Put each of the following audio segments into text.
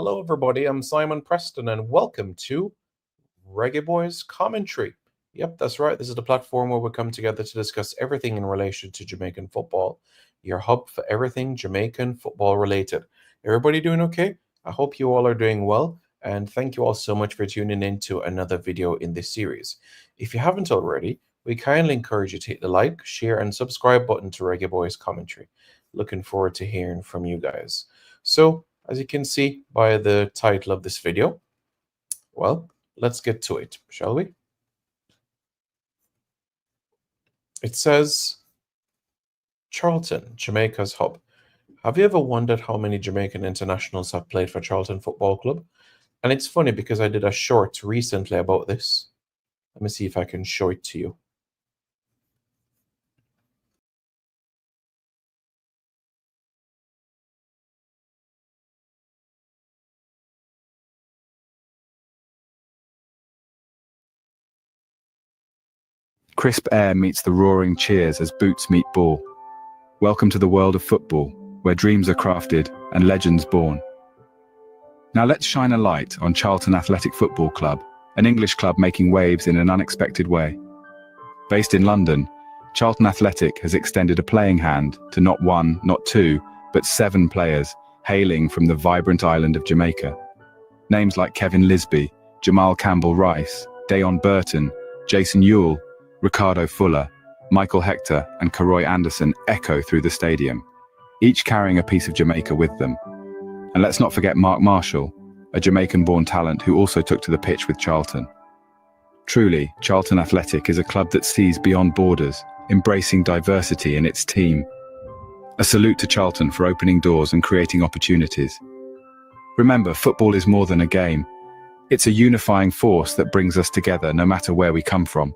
Hello, everybody. I'm Simon Preston, and welcome to Reggae Boys Commentary. Yep, that's right. This is the platform where we come together to discuss everything in relation to Jamaican football, your hub for everything Jamaican football related. Everybody doing okay? I hope you all are doing well, and thank you all so much for tuning in to another video in this series. If you haven't already, we kindly encourage you to hit the like, share, and subscribe button to Reggae Boys Commentary. Looking forward to hearing from you guys. So, as you can see by the title of this video, well, let's get to it, shall we? It says, Charlton, Jamaica's hub. Have you ever wondered how many Jamaican internationals have played for Charlton Football Club? And it's funny because I did a short recently about this. Let me see if I can show it to you. Crisp air meets the roaring cheers as boots meet ball. Welcome to the world of football, where dreams are crafted and legends born. Now let's shine a light on Charlton Athletic Football Club, an English club making waves in an unexpected way. Based in London, Charlton Athletic has extended a playing hand to not one, not two, but 7 players hailing from the vibrant island of Jamaica. Names like Kevin Lisby, Jamal Campbell-Rice, Dayon Burton, Jason Ewell, Ricardo Fuller, Michael Hector and Karoy Anderson echo through the stadium, each carrying a piece of Jamaica with them. And let's not forget Mark Marshall, a Jamaican-born talent who also took to the pitch with Charlton. Truly, Charlton Athletic is a club that sees beyond borders, embracing diversity in its team. A salute to Charlton for opening doors and creating opportunities. Remember, football is more than a game. It's a unifying force that brings us together no matter where we come from.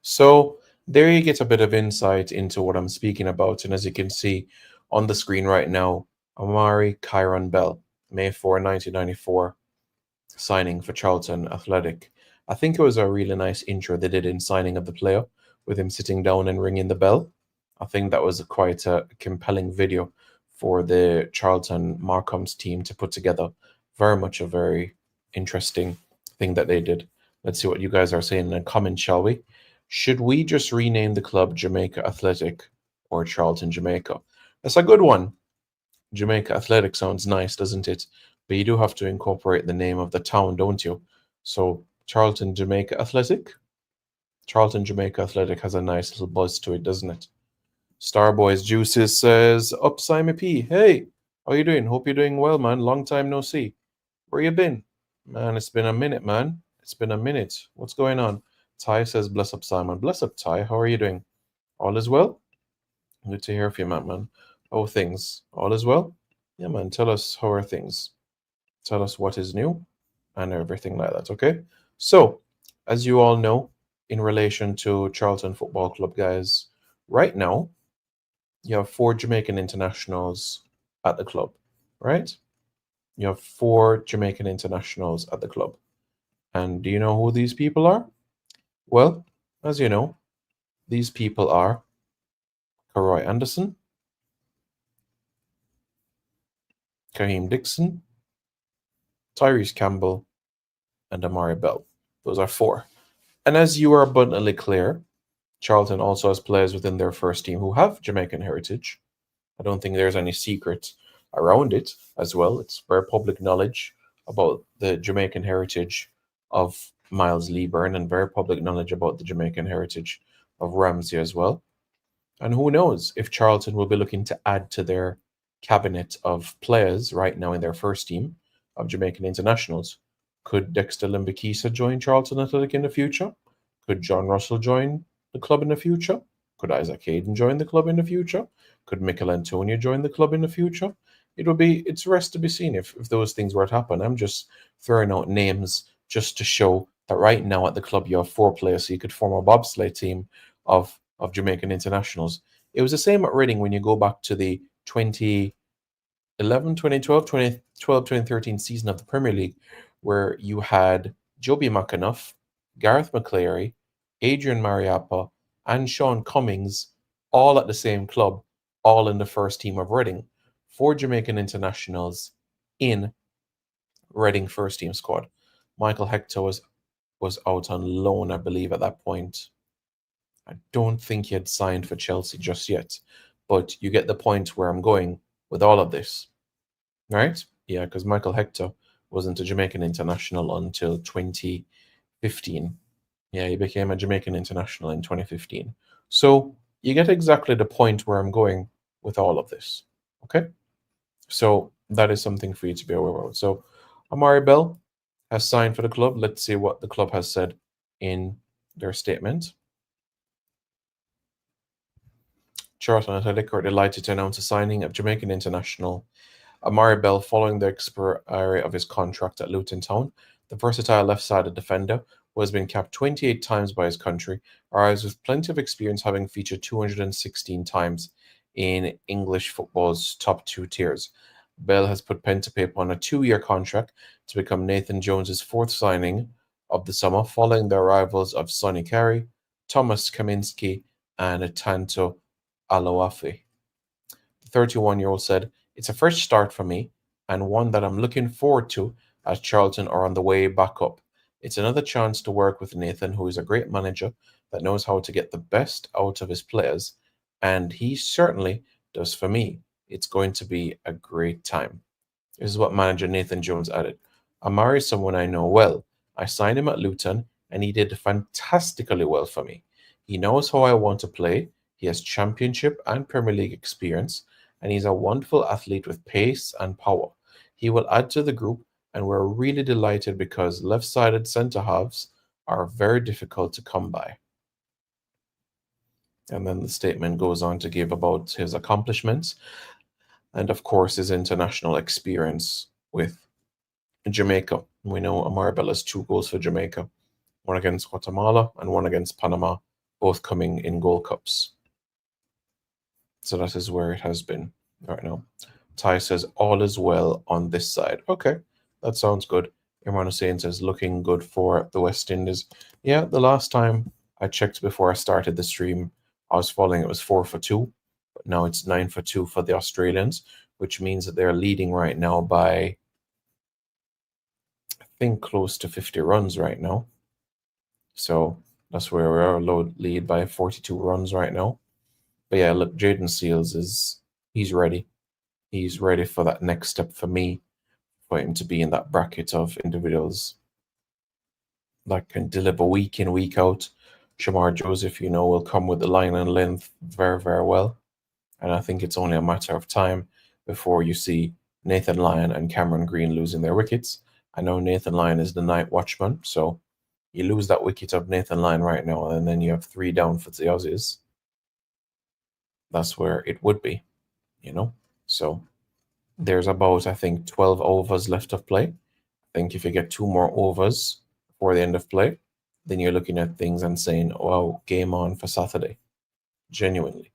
So there you get a bit of insight into what I'm speaking about. And as you can see on the screen right now, Amari Kyron Bell, May 4, 1994, signing for Charlton Athletic. I think it was a really nice intro they did in signing of the player, with him sitting down and ringing the bell. I think that was quite a compelling video for the Charlton Marcoms team to put together. Very much a very interesting thing that they did. Let's see what you guys are saying in the comments, shall we? Should we just rename the club Jamaica Athletic or Charlton Jamaica? That's a good one. Jamaica Athletic sounds nice, doesn't it? But you do have to incorporate the name of the town, don't you? So Charlton Jamaica Athletic? Charlton Jamaica Athletic has a nice little buzz to it, doesn't it? Starboys Juices says, Up Simon P. Hey, how you doing? Hope you're doing well, man. Long time no see. Where you been? Man, it's been a minute, man. It's been a minute. What's going on? Ty says, Bless up, Simon. Bless up, Ty. How are you doing? All is well? Good to hear from you, man. How are things? All is well? Yeah, man. Tell us how are things. Tell us what is new and everything like that, okay? So, as you all know, in relation to Charlton Football Club, guys, right now, you have 4 Jamaican internationals at the club, right? You have 4 Jamaican internationals at the club. And do you know who these people are? Well, as you know, these people are Karoy Anderson, Kaheem Dixon, Tyrese Campbell, and Amari Bell. Those are 4. And as you are abundantly clear, Charlton also has players within their first team who have Jamaican heritage. I don't think there's any secret around it as well. It's very public knowledge about the Jamaican heritage of Miles Leeburn and very public knowledge about the Jamaican heritage of Ramsey as well. And who knows if Charlton will be looking to add to their cabinet of players right now in their first team of Jamaican internationals. Could Dexter Limbikisa join Charlton Athletic in the future? Could John Russell join the club in the future? Could Isaac Hayden join the club in the future? Could Mikel Antonio join the club in the future? It's rest to be seen if those things were to happen. I'm just throwing out names just to show that right now at the club you have 4 players, so you could form a bobsleigh team of Jamaican internationals. It was the same at Reading when you go back to the 2011, 2012, 2013 season of the Premier League, where you had Joby McAnuff, Gareth McCleary, Adrian Mariappa, and Sean Cummings all at the same club, all in the first team of Reading. 4 Jamaican internationals in Reading first team squad. Michael Hector was out on loan, I believe, at that point. I don't think he had signed for Chelsea just yet, but you get the point where I'm going with all of this, right? Yeah, because Michael Hector wasn't a Jamaican international until 2015. Yeah, he became a Jamaican international in 2015. So you get exactly the point where I'm going with all of this. Okay? So that is something for you to be aware of. So Amari Bell has signed for the club. Let's see what the club has said in their statement. Charlton Athletic are delighted to announce the signing of Jamaican international Amari Bell following the expiry of his contract at Luton Town. The versatile left-sided defender, who has been capped 28 times by his country, arrives with plenty of experience, having featured 216 times in English football's top 2 tiers. Bell has put pen to paper on a 2-year contract to become Nathan Jones's 4th signing of the summer, following the arrivals of Sonny Carey, Thomas Kaminski, and Tanto Aloafi. The 31-year-old said, "It's a fresh start for me and one that I'm looking forward to as Charlton are on the way back up. It's another chance to work with Nathan, who is a great manager that knows how to get the best out of his players, and he certainly does for me. It's going to be a great time." This is what manager Nathan Jones added. "Amari is someone I know well. I signed him at Luton, and he did fantastically well for me. He knows how I want to play. He has championship and Premier League experience, and he's a wonderful athlete with pace and power. He will add to the group, and we're really delighted because left-sided centre halves are very difficult to come by." And then the statement goes on to give about his accomplishments and, of course, his international experience with Jamaica. We know Amari Bell has 2 goals for Jamaica, one against Guatemala and one against Panama, both coming in Gold Cups. So that is where it has been right now. Ty says, "All is well on this side." Okay, that sounds good. Imran Hussein says, "Looking good for the West Indies." Yeah, the last time I checked before I started the stream, I was following it was 4-2, but now it's 9-2 for the Australians, which means that they're leading right now by, I think, close to 50 runs right now. So that's where we are, lead by 42 runs right now. But yeah, look, Jaden Seals he's ready. He's ready for that next step for me, for him to be in that bracket of individuals that can deliver week in, week out. Shamar Joseph, will come with the line and length very, very well. And I think it's only a matter of time before you see Nathan Lyon and Cameron Green losing their wickets. I know Nathan Lyon is the night watchman, so you lose that wicket of Nathan Lyon right now, and then you have 3 down for the Aussies. That's where it would be, So there's about, I think, 12 overs left of play. I think if you get 2 more overs before the end of play, then you're looking at things and saying, "Wow, game on for Saturday." Genuinely,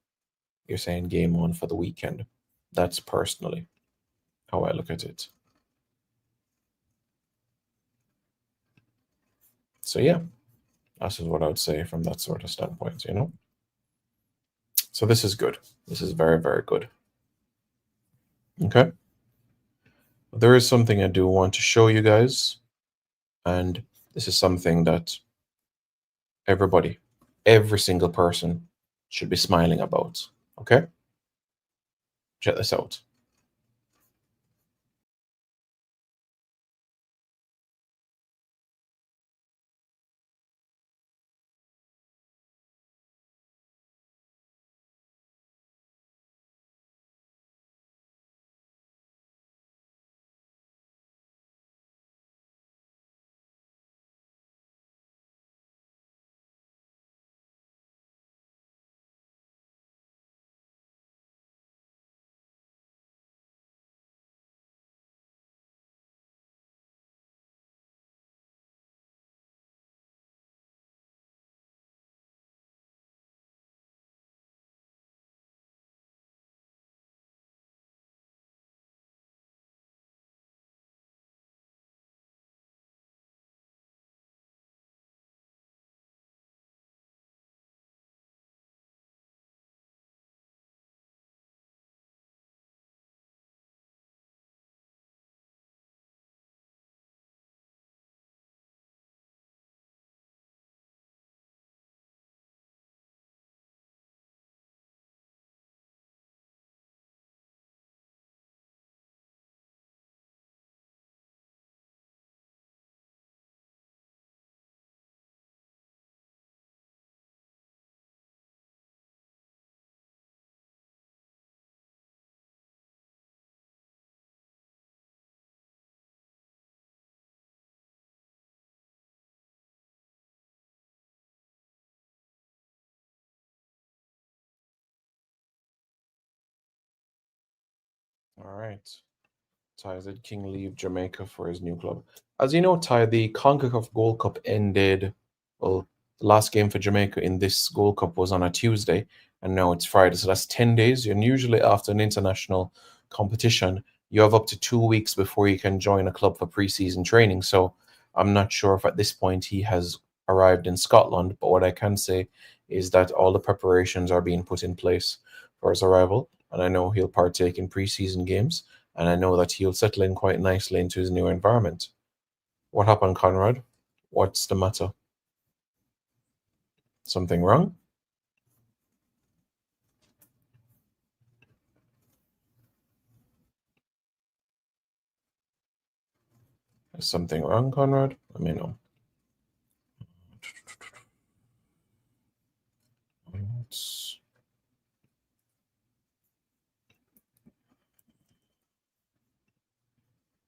you're saying game on for the weekend. That's personally how I look at it. So yeah, that's what I would say from that sort of standpoint, So this is good. This is very, very good. Okay. There is something I do want to show you guys, and this is something that everybody, every single person should be smiling about. Okay? Check this out. All right. Ty, did King leave Jamaica for his new club? As you know, Ty, the CONCACAF Gold Cup ended. Well, the last game for Jamaica in this Gold Cup was on a Tuesday, and now it's Friday. So that's 10 days. And usually, after an international competition, you have up to 2 weeks before you can join a club for preseason training. So I'm not sure if at this point he has arrived in Scotland, but what I can say is that all the preparations are being put in place for his arrival, and I know he'll partake in preseason games, and I know that he'll settle in quite nicely into his new environment. What happened, Conrad? What's the matter? Something wrong? Is something wrong, Conrad? Let me know.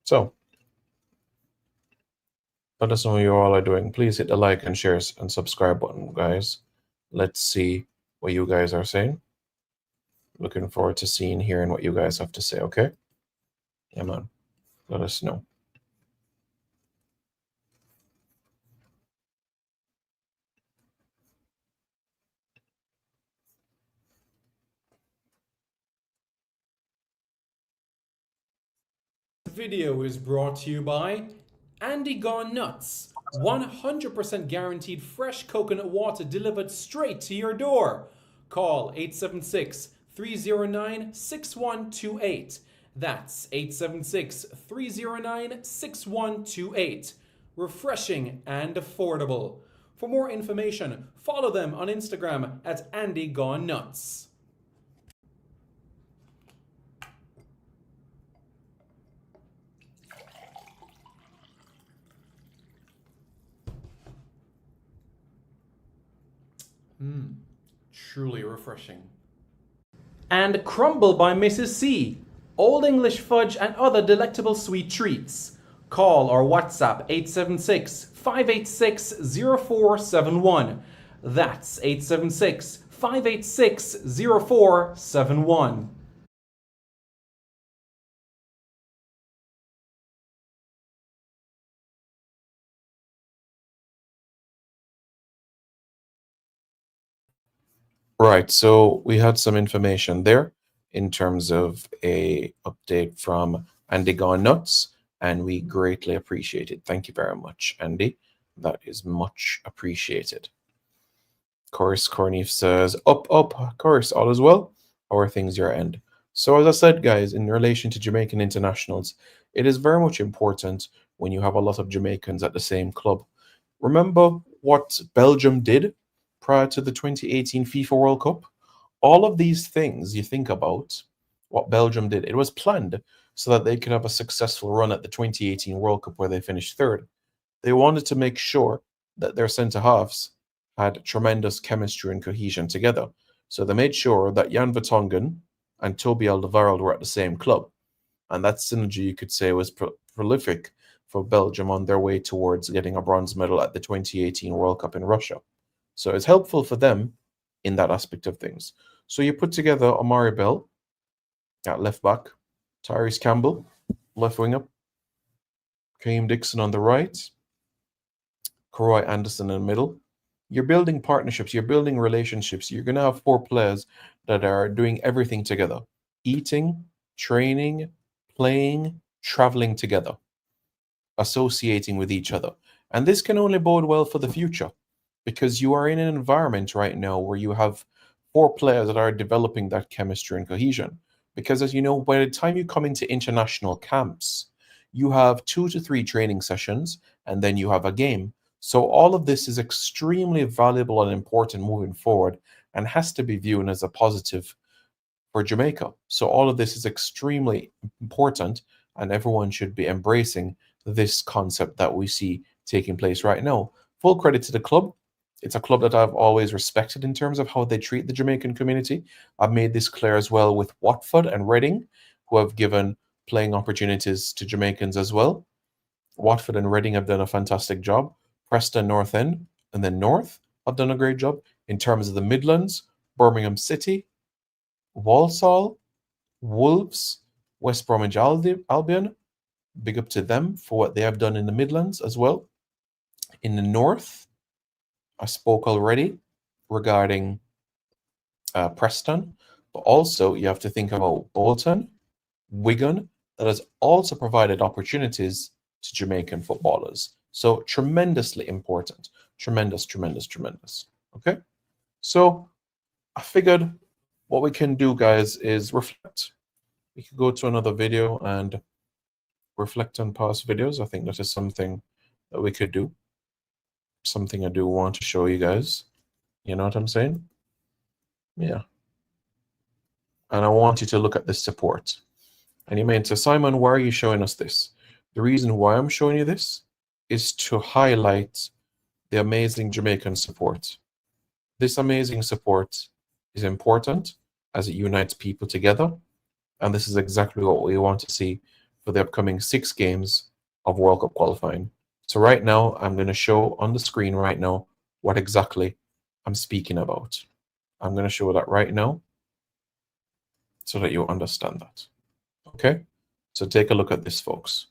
So, let us know what you all are doing. Please hit the like and shares and subscribe button, guys. Let's see what you guys are saying. Looking forward to seeing, hearing what you guys have to say, okay? Yeah, man. Let us know. This video is brought to you by Andy Gone Nuts. 100% guaranteed fresh coconut water delivered straight to your door. Call 876-309-6128. That's 876-309-6128. Refreshing and affordable. For more information, follow them on Instagram at Andy Gone Nuts. Truly refreshing. And Crumble by Mrs. C. Old English fudge and other delectable sweet treats. Call or WhatsApp 876-586-0471. That's 876-586-0471. Right, so we had some information there in terms of a update from Andy Gone Nuts, and we greatly appreciate it. Thank you very much, Andy. That is much appreciated. Course Cornif says, up, Course, all is well. How are things your end? So as I said, guys, in relation to Jamaican internationals, it is very much important when you have a lot of Jamaicans at the same club. Remember what Belgium did prior to the 2018 FIFA World Cup? All of these things you think about, what Belgium did, it was planned so that they could have a successful run at the 2018 World Cup where they finished third. They wanted to make sure that their centre-halves had tremendous chemistry and cohesion together. So they made sure that Jan Vertonghen and Toby Alderweireld were at the same club. And that synergy, you could say, was prolific for Belgium on their way towards getting a bronze medal at the 2018 World Cup in Russia. So it's helpful for them in that aspect of things. So you put together Amari Bell at left back, Tyrese Campbell, left winger, Kareem Dixon on the right, Karoy Anderson in the middle. You're building partnerships, you're building relationships. You're going to have 4 players that are doing everything together, eating, training, playing, traveling together, associating with each other. And this can only bode well for the future, because you are in an environment right now where you have 4 players that are developing that chemistry and cohesion. Because as you know, by the time you come into international camps, you have 2 to 3 training sessions, and then you have a game. So all of this is extremely valuable and important moving forward, and has to be viewed as a positive for Jamaica. So all of this is extremely important, and everyone should be embracing this concept that we see taking place right now. Full credit to the club. It's a club that I've always respected in terms of how they treat the Jamaican community. I've made this clear as well with Watford and Reading, who have given playing opportunities to Jamaicans as well. Watford and Reading have done a fantastic job. Preston North End and then North have done a great job. In terms of the Midlands, Birmingham City, Walsall, Wolves, West Bromwich Albion, big up to them for what they have done in the Midlands as well. In the North, I spoke already regarding Preston, but also you have to think about Bolton, Wigan, that has also provided opportunities to Jamaican footballers. So tremendously important. Tremendous. Okay? So I figured what we can do, guys, is reflect. We could go to another video and reflect on past videos. I think that is something that we could do. Something I do want to show you guys. You know what I'm saying? Yeah. And I want you to look at this support. And you may say, Simon, why are you showing us this? The reason why I'm showing you this is to highlight the amazing Jamaican support. This amazing support is important as it unites people together. And this is exactly what we want to see for the upcoming 6 games of World Cup qualifying. So right now, I'm going to show on the screen right now what exactly I'm speaking about. I'm going to show that right now so that you understand that. Okay? So take a look at this, folks.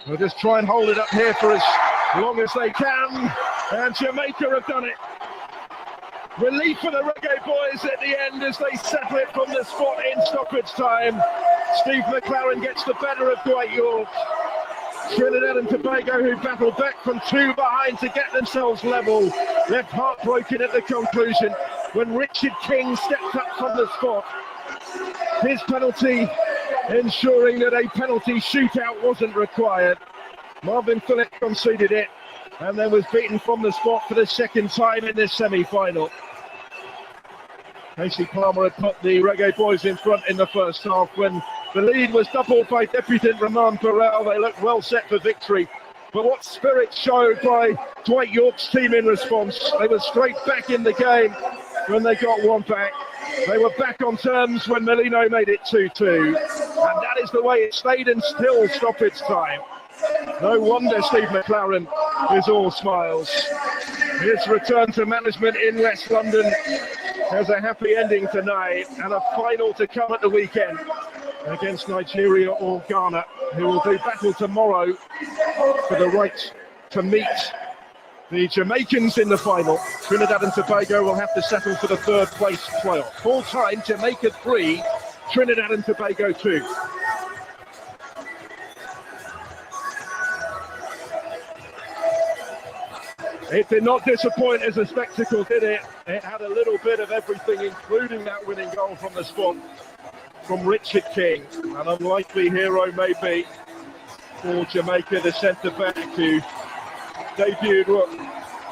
They'll just try and hold it up here for as long as they can, and Jamaica have done it. Relief for the Reggae Boys at the end as they settle it from the spot in stoppage time. Steve McLaren gets the better of Dwight York. Trinidad and Tobago, who battled back from 2 behind to get themselves level, left heartbroken at the conclusion when Richard King stepped up from the spot. His penalty ensuring that a penalty shootout wasn't required. Marvin Phillip conceded it and then was beaten from the spot for the 2nd time in this semi-final. Casey Palmer had put the Reggae Boys in front in the first half. When the lead was doubled by debutant Roman Burrell, they looked well set for victory. But what spirit showed by Dwight York's team in response. They were straight back in the game when they got one back. They were back on terms when Merlino made it 2-2. And that is the way it stayed until stoppage time. No wonder Steve McLaren is all smiles. His return to management in West London has a happy ending tonight and a final to come at the weekend against Nigeria or Ghana, who will do battle tomorrow for the right to meet the Jamaicans in the final. Trinidad and Tobago will have to settle for the 3rd place playoff. Full time, Jamaica 3, Trinidad and Tobago 2. It did not disappoint as a spectacle, did it? It had a little bit of everything, including that winning goal from the spot from Richard King. An unlikely hero maybe for Jamaica, the centre-back who debuted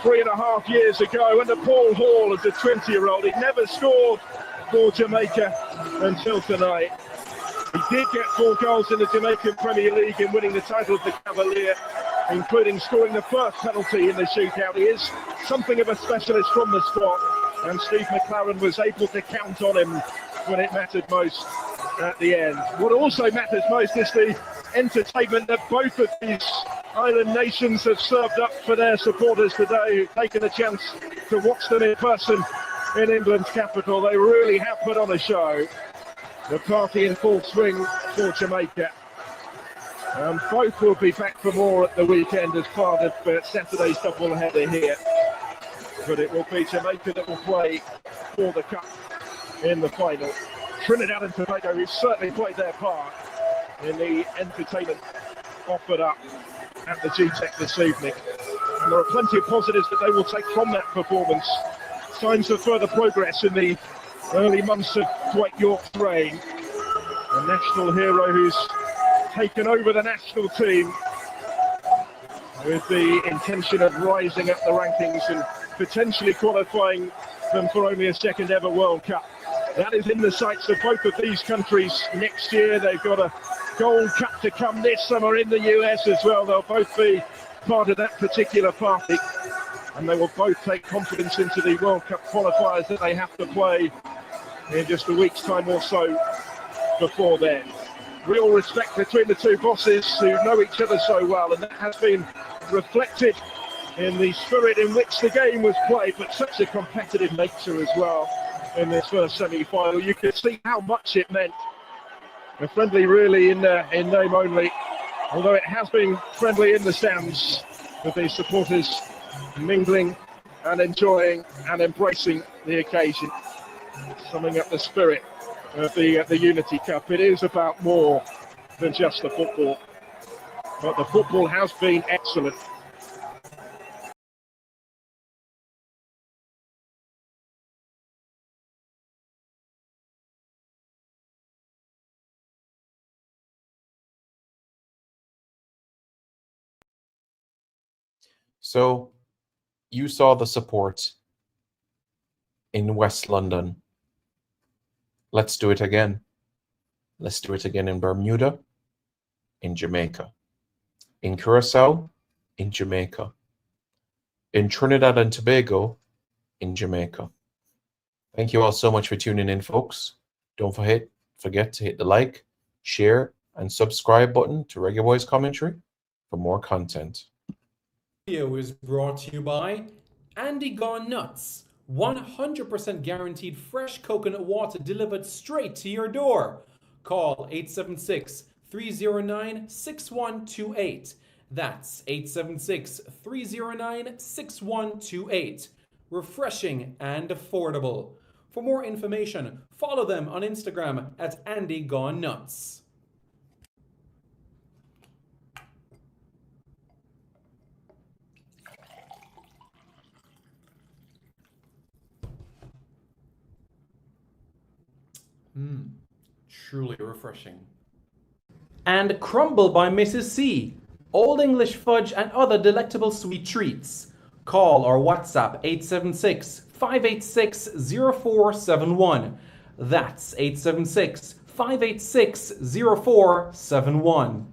3.5 years ago under Paul Hall as a 20-year-old. He'd never scored for Jamaica until tonight. He did get 4 goals in the Jamaican Premier League in winning the title of the Cavalier, including scoring the first penalty in the shootout. He is something of a specialist from the spot, and Steve McLaren was able to count on him when it mattered most at the end. What also matters most is the entertainment that both of these island nations have served up for their supporters today, who've taken a chance to watch them in person in England's capital. They really have put on a show. The party in full swing for Jamaica. Both will be back for more at the weekend as part of Saturday's doubleheader here. But it will be Jamaica that will play for the Cup in the final. Trinidad and Tobago, who certainly played their part in the entertainment offered up at the GTEC this evening. And there are plenty of positives that they will take from that performance. Signs of further progress in the early months of Dwight York's reign. A national hero who's taken over the national team with the intention of rising up the rankings and potentially qualifying them for only a 2nd ever World Cup. That is in the sights of both of these countries next year. They've got a Gold Cup to come this summer in the US as well. They'll both be part of that particular party, and they will both take confidence into the World Cup qualifiers that they have to play in just a week's time or so before then. Real respect between the two bosses who know each other so well, and that has been reflected in the spirit in which the game was played, but such a competitive nature as well in this first semi-final. You could see how much it meant. A friendly really in name only, although it has been friendly in the stands, with the supporters mingling and enjoying and embracing the occasion, summing up the spirit of the Unity Cup. It is about more than just the football, but the football has been excellent. So you saw the support in West London. Let's do it again. Let's do it again in Bermuda, in Jamaica, in Curacao, in Jamaica, in Trinidad and Tobago, in Jamaica. Thank you all so much for tuning in, folks. Don't forget to hit the like, share, and subscribe button to Reggae Boys Commentary for more content. Video is brought to you by Andy Gone Nuts. 100% guaranteed fresh coconut water delivered straight to your door. Call 876-309-6128. That's 876-309-6128. Refreshing and affordable. For more information, follow them on Instagram at Andy Gone Nuts. Truly refreshing. And Crumble by Mrs. C. Old English fudge and other delectable sweet treats. Call or WhatsApp 876-586-0471. That's 876-586-0471.